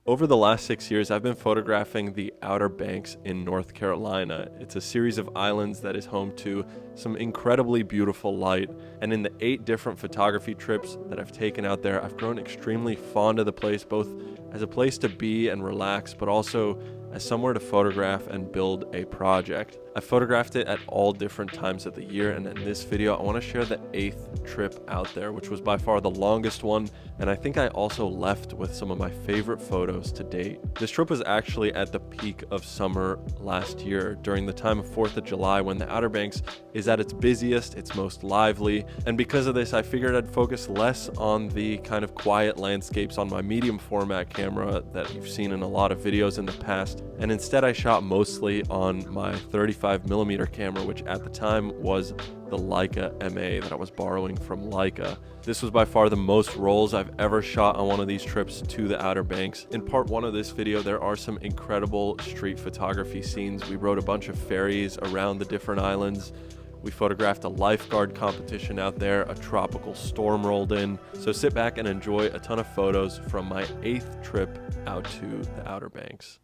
Over the last 6 years, I've been photographing the Outer Banks in North Carolina. It's a series of islands that is home to some incredibly beautiful light. And in the 8 different photography trips that I've taken out there, I've grown extremely fond of the place, both as a place to be and relax, but also as somewhere to photograph and build a project. I photographed it at all different times of the year, and in this video I want to share the 8th trip out there, which was by far the longest one, and I think I also left with some of my favorite photos to date. This trip was actually at the peak of summer last year, during the time of 4th of July, when the Outer Banks is at its busiest, its most lively, and because of this I figured I'd focus less on the kind of quiet landscapes on my medium format camera that you've seen in a lot of videos in the past, and instead I shot mostly on my 35mm camera, which at the time was the Leica MA that I was borrowing from Leica. This was by far the most rolls I've ever shot on one of these trips to the Outer Banks. In part 1 of this video, there are some incredible street photography scenes. We rode a bunch of ferries around the different islands. We photographed a lifeguard competition out there, a tropical storm rolled in. So sit back and enjoy a ton of photos from my 8th trip out to the Outer Banks.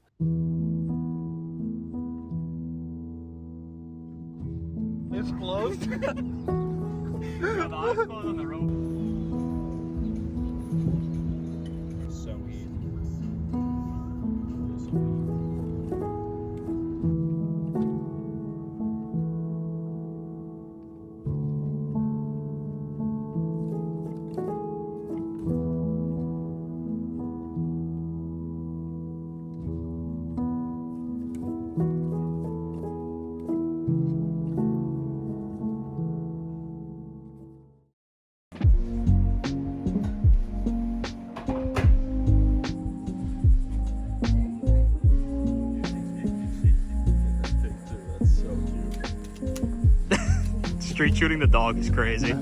It's closed. Yeah, the eyes closed on the rope. So easy. Street shooting the dog is crazy.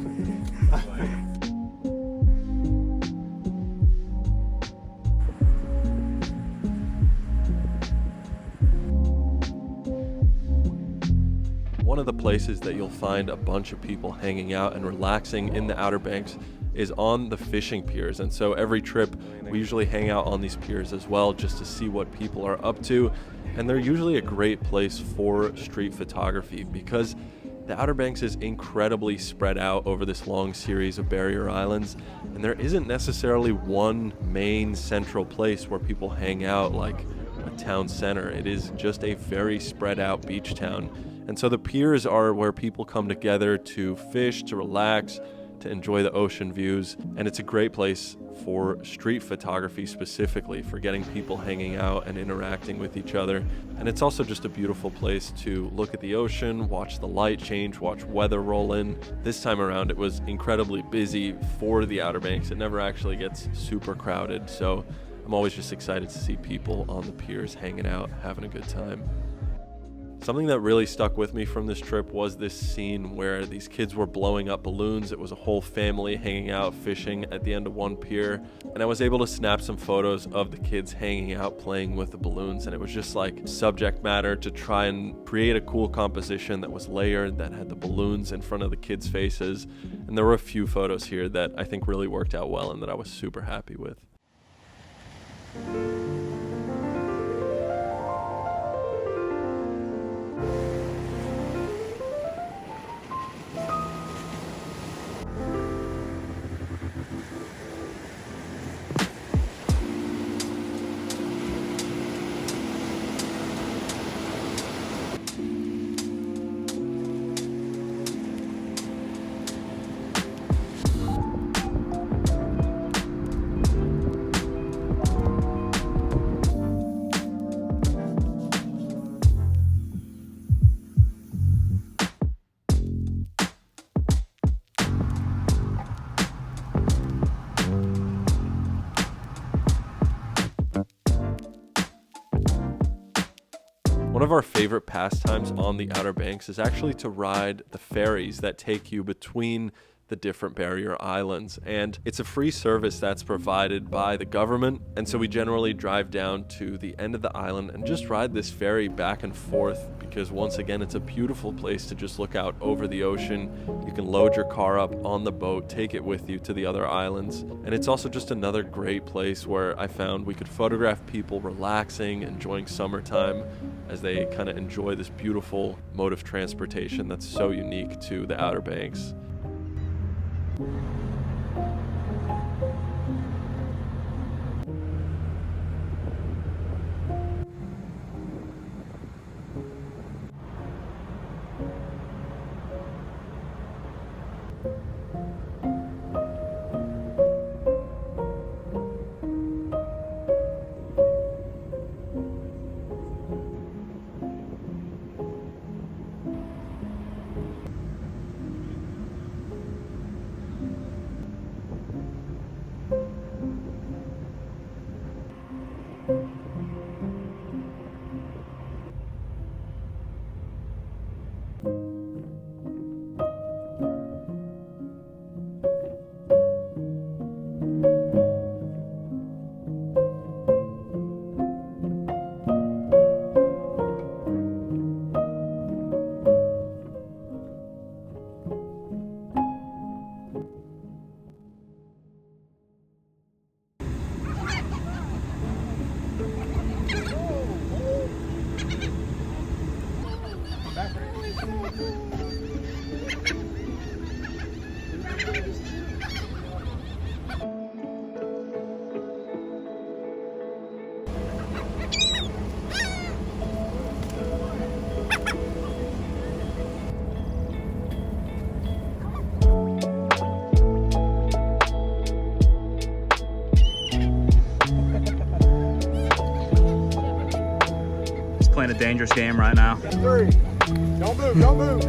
One of the places that you'll find a bunch of people hanging out and relaxing in the Outer Banks is on the fishing piers, and so every trip we usually hang out on these piers as well, just to see what people are up to. And they're usually a great place for street photography because the Outer Banks is incredibly spread out over this long series of barrier islands, and there isn't necessarily one main central place where people hang out like a town center. It is just a very spread out beach town. And so the piers are where people come together to fish, to relax, to enjoy the ocean views, and it's a great place for street photography specifically, for getting people hanging out and interacting with each other. And it's also just a beautiful place to look at the ocean, watch the light change, watch weather roll in. This time around it was incredibly busy for the Outer Banks. It never actually gets super crowded, so I'm always just excited to see people on the piers hanging out, having a good time. Something that really stuck with me from this trip was this scene where these kids were blowing up balloons. It was a whole family hanging out fishing at the end of one pier, and I was able to snap some photos of the kids hanging out playing with the balloons, and it was just like subject matter to try and create a cool composition that was layered, that had the balloons in front of the kids' faces. And there were a few photos here that I think really worked out well and that I was super happy with. One of our favorite pastimes on the Outer Banks is actually to ride the ferries that take you between the different barrier islands. And it's a free service that's provided by the government. And so we generally drive down to the end of the island and just ride this ferry back and forth, because once again, it's a beautiful place to just look out over the ocean. You can load your car up on the boat, take it with you to the other islands. And it's also just another great place where I found we could photograph people relaxing, enjoying summertime as they kind of enjoy this beautiful mode of transportation that's so unique to the Outer Banks. Playing a dangerous game right now. Three. Don't move, don't move.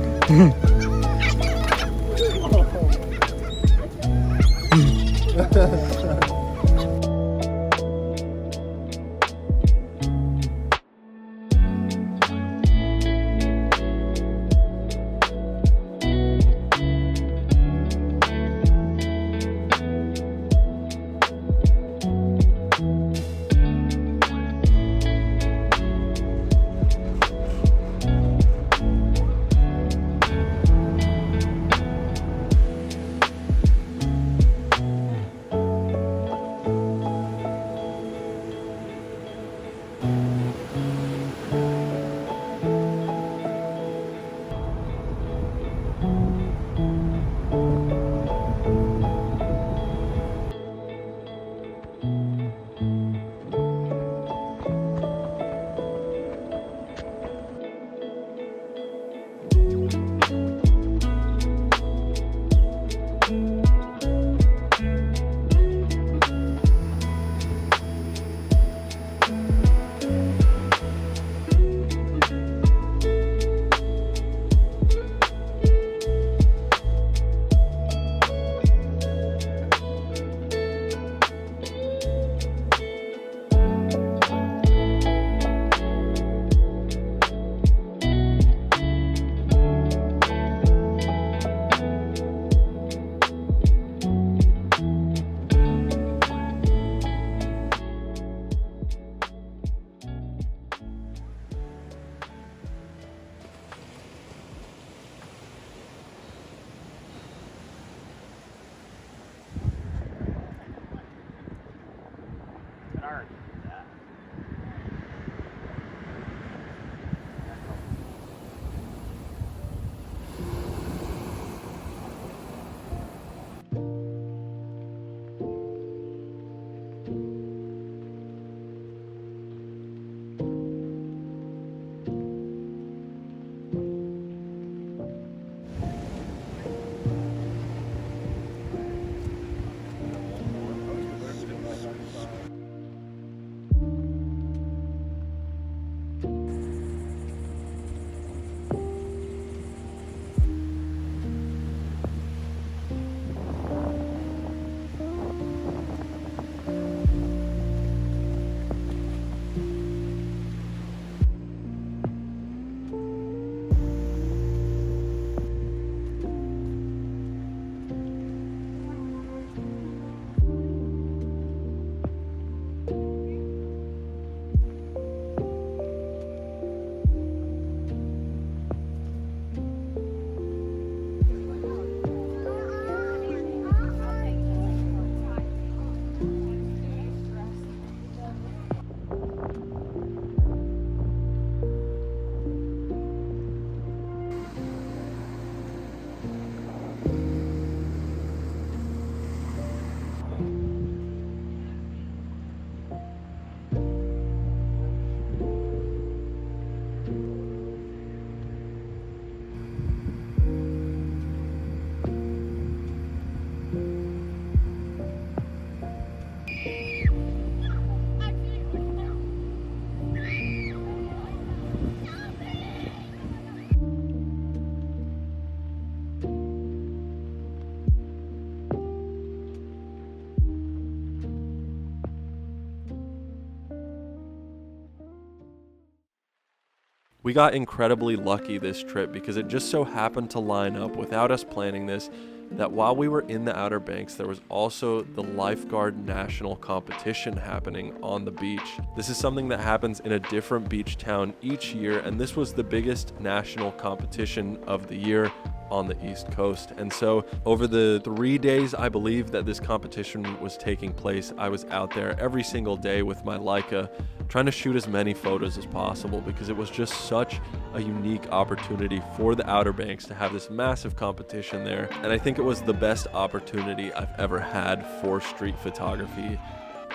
We got incredibly lucky this trip because it just so happened to line up, without us planning this, that while we were in the Outer Banks, there was also the Lifeguard national competition happening on the beach. This is something that happens in a different beach town each year, and this was the biggest national competition of the year on the East Coast. And so over the 3 days, I believe, that this competition was taking place, I was out there every single day with my Leica trying to shoot as many photos as possible, because it was just such a unique opportunity for the Outer Banks to have this massive competition there. And I think it was the best opportunity I've ever had for street photography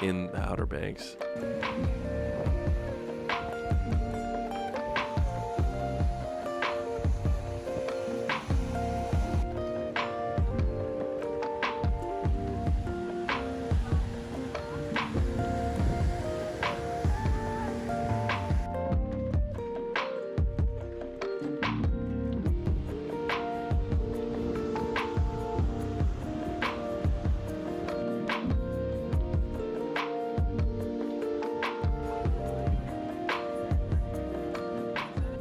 in the Outer Banks.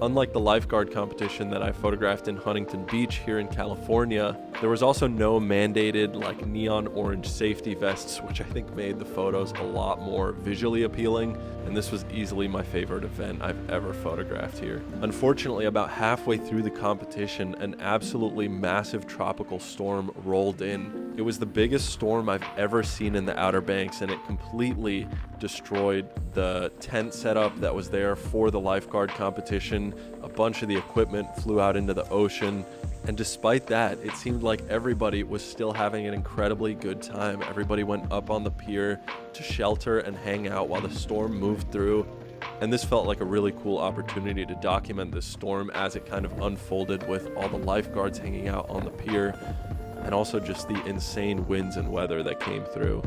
Unlike the Lifeguard competition that I photographed in Huntington Beach here in California, there was also no mandated like neon orange safety vests, which I think made the photos a lot more visually appealing, and this was easily my favorite event I've ever photographed here. Unfortunately, about halfway through the competition, an absolutely massive tropical storm rolled in. It was the biggest storm I've ever seen in the Outer Banks, and it completely destroyed the tent setup that was there for the Lifeguard competition. A bunch of the equipment flew out into the ocean, and despite that, it seemed like everybody was still having an incredibly good time. Everybody went up on the pier to shelter and hang out while the storm moved through. And this felt like a really cool opportunity to document this storm as it kind of unfolded, with all the lifeguards hanging out on the pier, and also just the insane winds and weather that came through.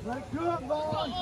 Let it go, boys!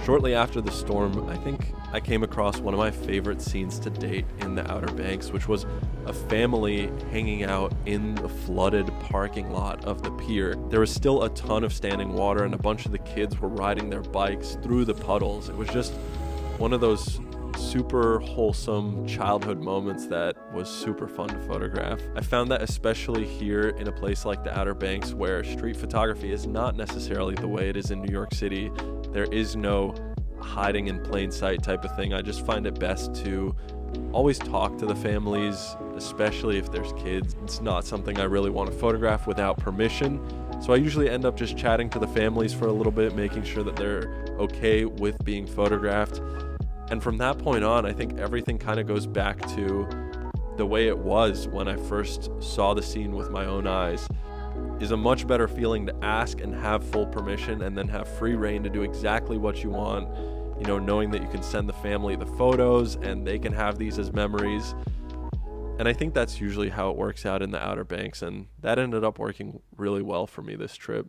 Shortly after the storm, I think I came across one of my favorite scenes to date in the Outer Banks, which was a family hanging out in the flooded parking lot of the pier. There was still a ton of standing water, and a bunch of the kids were riding their bikes through the puddles. It was just one of those super wholesome childhood moments that was super fun to photograph. I found that especially here in a place like the Outer Banks, where street photography is not necessarily the way it is in New York City. There is no hiding in plain sight type of thing. I just find it best to always talk to the families, especially if there's kids. It's not something I really want to photograph without permission. So I usually end up just chatting to the families for a little bit, making sure that they're okay with being photographed. And from that point on, I think everything kind of goes back to the way it was when I first saw the scene with my own eyes. Is a much better feeling to ask and have full permission, and then have free reign to do exactly what you want, you know, knowing that you can send the family the photos and they can have these as memories. And I think that's usually how it works out in the Outer Banks, and that ended up working really well for me this trip.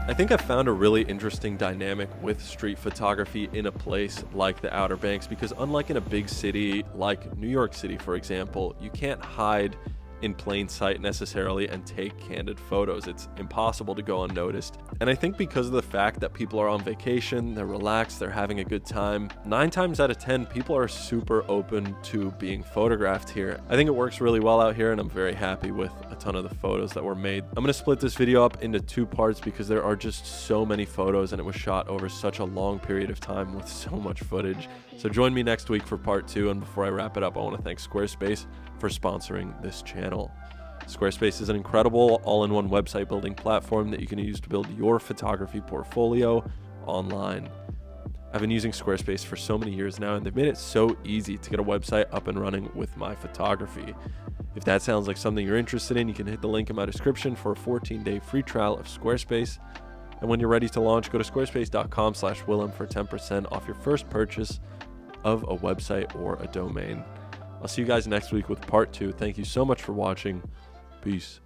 I think I found a really interesting dynamic with street photography in a place like the Outer Banks, because unlike in a big city like New York City, for example, you can't hide in plain sight necessarily and take candid photos. It's impossible to go unnoticed. And I think because of the fact that people are on vacation, they're relaxed, they're having a good time, 9 times out of 10, people are super open to being photographed here. I think it works really well out here, and I'm very happy with a ton of the photos that were made. I'm gonna split this video up into 2 parts because there are just so many photos and it was shot over such a long period of time with so much footage. So join me next week for part 2, and before I wrap it up, I want to thank Squarespace for sponsoring this channel. Squarespace is an incredible all-in-one website building platform that you can use to build your photography portfolio online. I've been using Squarespace for so many years now, and they've made it so easy to get a website up and running with my photography. If that sounds like something you're interested in, you can hit the link in my description for a 14-day free trial of Squarespace. And when you're ready to launch, go to squarespace.com/Willem for 10% off your first purchase of a website or a domain. I'll see you guys next week with part 2. Thank you so much for watching. Peace.